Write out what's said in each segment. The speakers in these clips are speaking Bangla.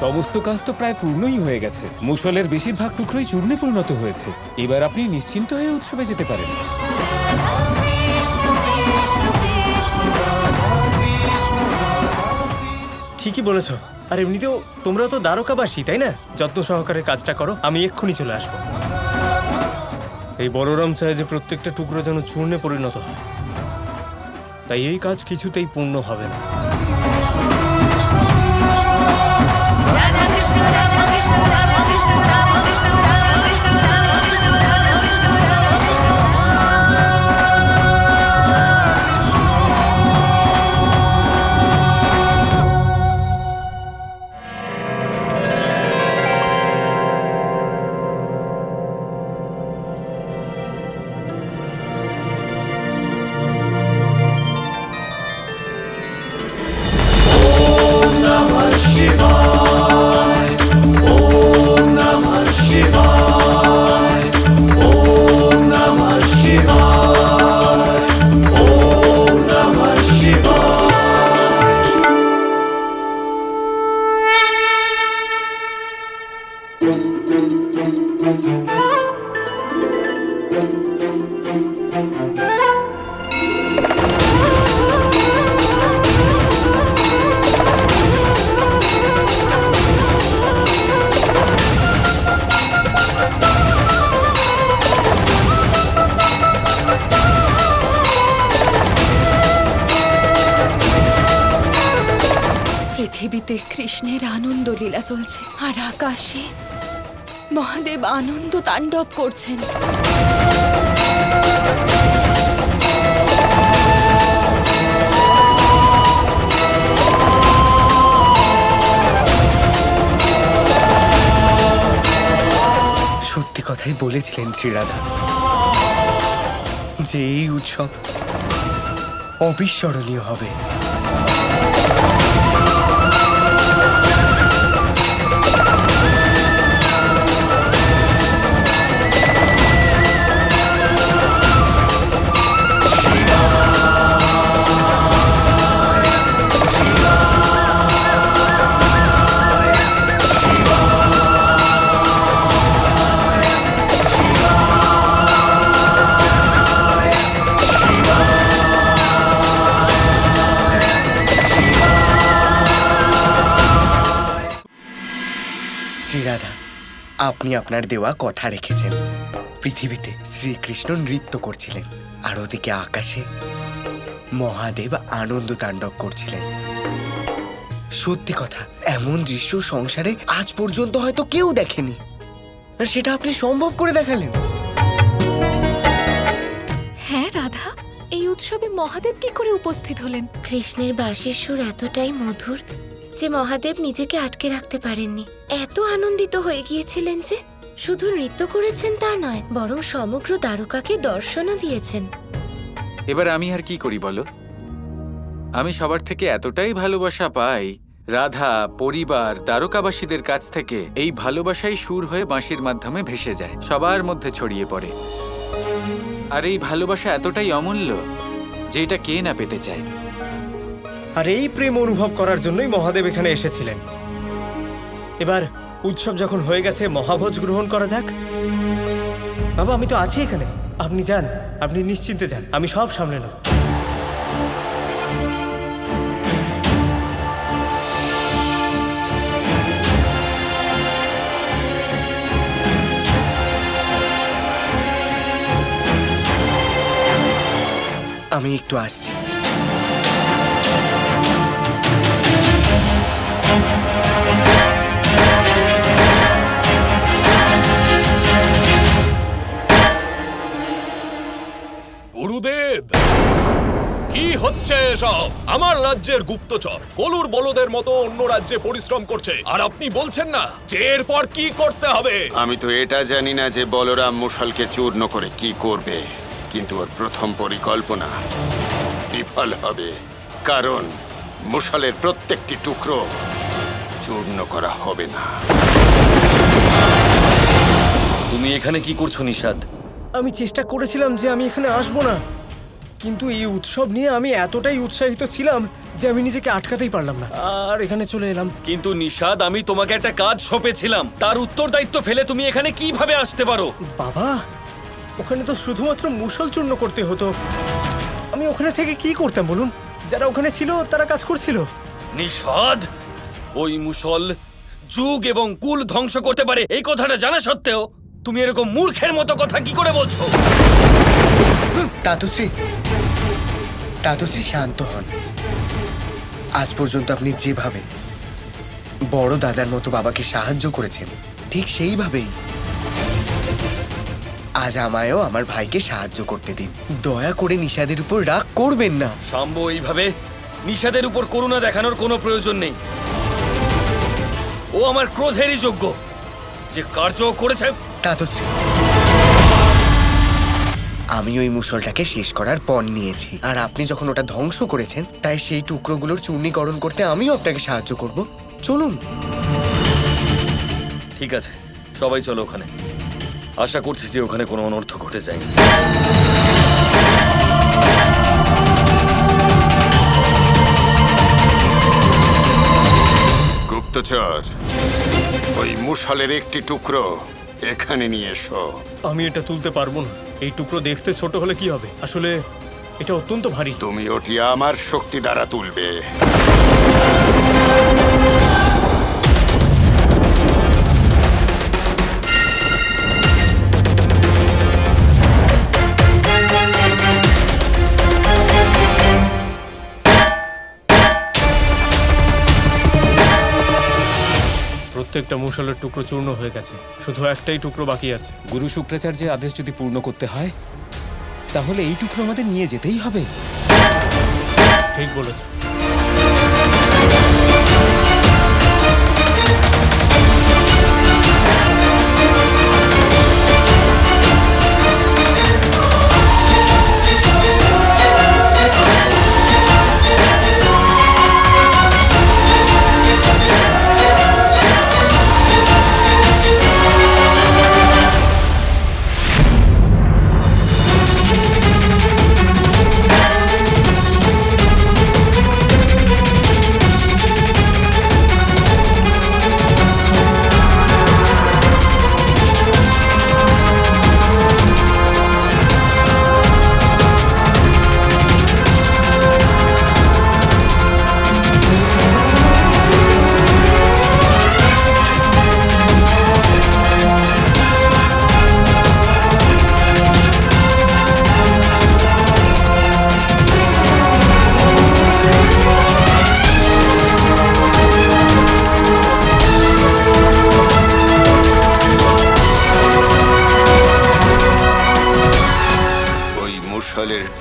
সমস্ত কাজ তো প্রায় পূর্ণই হয়ে গেছে। মুষলের বেশিরভাগ টুকরোই চূর্ণে পরিণত হয়েছে। এবার আপনি নিশ্চিন্ত হয়ে উৎসবে যেতে পারেন। ঠিকই বলেছ। আর এমনিতেও তোমরা তো দ্বারকাবাসী, তাই না? যত্ন সহকারে কাজটা করো, আমি এক্ষুনি চলে আসবো। এই বলরাম চায় যে প্রত্যেকটা টুকরো যেন চূর্ণে পরিণত হয়, তাই এই কাজ কিছুতেই পূর্ণ হবে না। পৃথিবীতে কৃষ্ণের আনন্দ লীলা চলছে, আর আকাশে মহাদেব আনন্দ তাণ্ডব করছেন। সত্যি কথাই বলেছিলেন শ্রীরাধা, যে এই উৎসব অবিস্মরণীয় হবে। শ্রীরাধা, আপনি আপনার দেওয়া কথা রেখেছেন। পৃথিবীতে শ্রীকৃষ্ণ নৃত্য করছিলেন, আর ওদিকে আকাশে মহাদেব আনন্দ তাণ্ডব করছিলেন। সত্যি কথা, এমন দৃশ্য সংসারে আজ পর্যন্ত হয়তো কেউ দেখেনি, আর সেটা আপনি সম্ভব করে দেখালেন। হ্যাঁ রাধা, এই উৎসবে মহাদেব কি করে উপস্থিত হলেন? কৃষ্ণের বাঁশির সুর এতটাই মধুর যে মহাদেব নিজেকে আটকে রাখতে পারেননি। এত আনন্দিত হয়ে গিয়েছিলেন যে শুধু নৃত্য করেছেন তা নয়, বরং সমগ্র দ্বারকাকে দর্শনও দিয়েছেন। এবার আমি আর কি করি বলো? আমি সবার থেকে এতটাই ভালোবাসা পাই, রাধা, পরিবার, দ্বারকাবাসীদের কাছ থেকে এই ভালোবাসাই সুর হয়ে বাঁশির মাধ্যমে ভেসে যায়, সবার মধ্যে ছড়িয়ে পড়ে। আর এই ভালোবাসা এতটাই অমূল্য যে এটা কে না পেতে চায়। আর এই প্রেম অনুভব করার জন্যই মহাদেব এখানে এসেছিলেন। এবার উৎসব যখন হয়ে গেছে, মহাভোজ গ্রহণ করা যাক। বাবা, আমি তো আছি এখানে, আপনি যান, আপনি নিশ্চিন্তে যান, আমি সব সামলে নেব। আমি একটু আসছি। গুরুদেব, কি হচ্ছে এসব? আমার রাজ্যের গুপ্তচর কলুর বলদের মতো অন্য রাজ্যে পরিশ্রম করছে, আর আপনি বলছেন না যে এরপর কি করতে হবে? আমি তো এটা জানি না যে বলরাম মুষলকে চূর্ণ করে কি করবে, কিন্তু ওর প্রথম পরিকল্পনা বিফল হবে, কারণ মুষলের প্রত্যেকটি টুকরো চূর্ণ করা হবে না। তুমি এখানে কি করছো নিষাদ? আমি চেষ্টা করেছিলাম যে আমি এখানে আসবো না, কিন্তু এই উৎসব নিয়ে আমি এতটাই উৎসাহিত ছিলাম যে আমি নিজেকে আটকাতেই পারলাম না, আর এখানে চলে এলাম। কিন্তু নিশাদ, আমি তোমাকে একটা কাজ সঁপেছিলাম, তার উত্তরদায়িত্ব ফেলে তুমি এখানে কিভাবে আসতে পারো? বাবা, ওখানে তো শুধুমাত্র মুষল চূর্ণ করতে হতো। আমি ওখানে থেকে কি করতাম বলুন? যারা ওখানে ছিল তারা কাজ করছিল। নিশাদ, ওই মুসল যুগ এবং কুল ধ্বংস করতে পারে এই কথাটা জানা সত্ত্বেও তুমি এরকম মূর্খের মতো কথা কি করে বলছো? দাদুশ্রী শান্ত হন। আজ পর্যন্ত আপনি যেভাবে বড় দাদার মতো বাবাকে সাহায্য করেছেন, ঠিক সেইভাবেই আজ আমায়ও আমার ভাইকে সাহায্য করতে দিন। দয়া করে নিষাদের উপর রাগ করবেন না। শাম্ব, এইভাবে নিশাদের উপর করুণা দেখানোর কোনো প্রয়োজন নেই। ও আমার ক্রোধেরই যোগ্য, যে কার্য করেছে। দাদুশ্রী, আমি ওই মুষলটাকে শেষ করার পণ নিয়েছি, আর আপনি যখন ওটা ধ্বংস করেছেন, তাই সেই টুকরোগুলোর চূর্ণীকরণ করতে আমিও আপনাকে সাহায্য করব। চলুন। ঠিক আছে, সবাই চলো ওখানে। আশা করছি যে ওখানে কোনো অনর্থ ঘটে যায়নি। গুপ্তচর, ওই মুষলের একটি টুকরো এখানে নিয়ে এসো। আমি এটা তুলতে পারবো না। এই টুকরো দেখতে ছোট হলে কি হবে? আসলে এটা অত্যন্ত ভারী। তুমি ওটি আমার শক্তি দ্বারা তুলবে। প্রত্যেকটা মুষলের টুকরো চূর্ণ হয়ে গেছে, শুধু একটাই টুকরো বাকি আছে। গুরু শুক্রাচার্যের আদেশ যদি পূর্ণ করতে হয়, তাহলে এই টুকরো আমাদের নিয়ে যেতেই হবে। ঠিক বলেছ।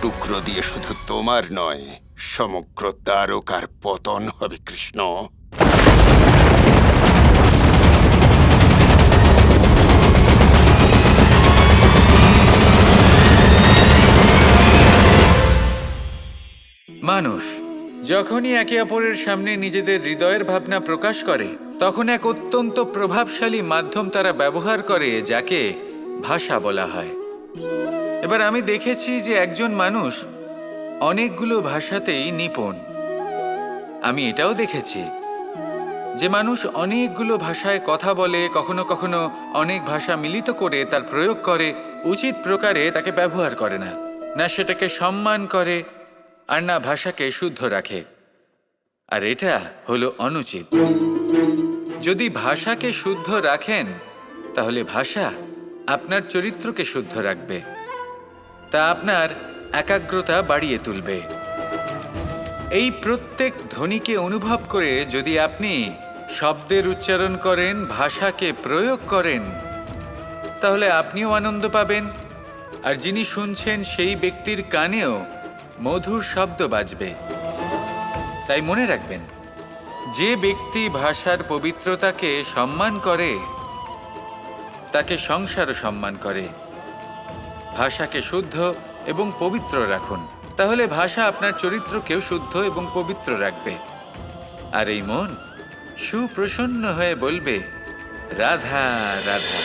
টুকরো দিয়ে শুধু তোমার নয়, সমগ্র দ্বারকার পতন হবে কৃষ্ণ। মানুষ যখনই একে অপরের সামনে নিজেদের হৃদয়ের ভাবনা প্রকাশ করে, তখন এক অত্যন্ত প্রভাবশালী মাধ্যম তারা ব্যবহার করে, যাকে ভাষা বলা হয়। এবার আমি দেখেছি যে একজন মানুষ অনেকগুলো ভাষাতেই নিপুণ। আমি এটাও দেখেছি যে মানুষ অনেকগুলো ভাষায় কথা বলে, কখনো কখনো অনেক ভাষা মিলিত করে তার প্রয়োগ করে, উচিত প্রকারে তাকে ব্যবহার করে না, না সেটাকে সম্মান করে, আর না ভাষাকে শুদ্ধ রাখে। আর এটা হলো অনুচিত। যদি ভাষাকে শুদ্ধ রাখেন, তাহলে ভাষা আপনার চরিত্রকে শুদ্ধ রাখবে, তা আপনার একাগ্রতা বাড়িয়ে তুলবে। এই প্রত্যেক ধ্বনিকে অনুভব করে যদি আপনি শব্দের উচ্চারণ করেন, ভাষাকে প্রয়োগ করেন, তাহলে আপনিও আনন্দ পাবেন, আর যিনি শুনছেন সেই ব্যক্তির কানেও মধুর শব্দ বাজবে। তাই মনে রাখবেন, যে ব্যক্তি ভাষার পবিত্রতাকে সম্মান করে, তাকে সংসারও সম্মান করে। ভাষাকে শুদ্ধ এবং পবিত্র রাখুন, তাহলে ভাষা আপনার চরিত্রকেও শুদ্ধ এবং পবিত্র রাখবে। আর এই মন সুপ্রসন্ন হয়ে বলবে, রাধা রাধা।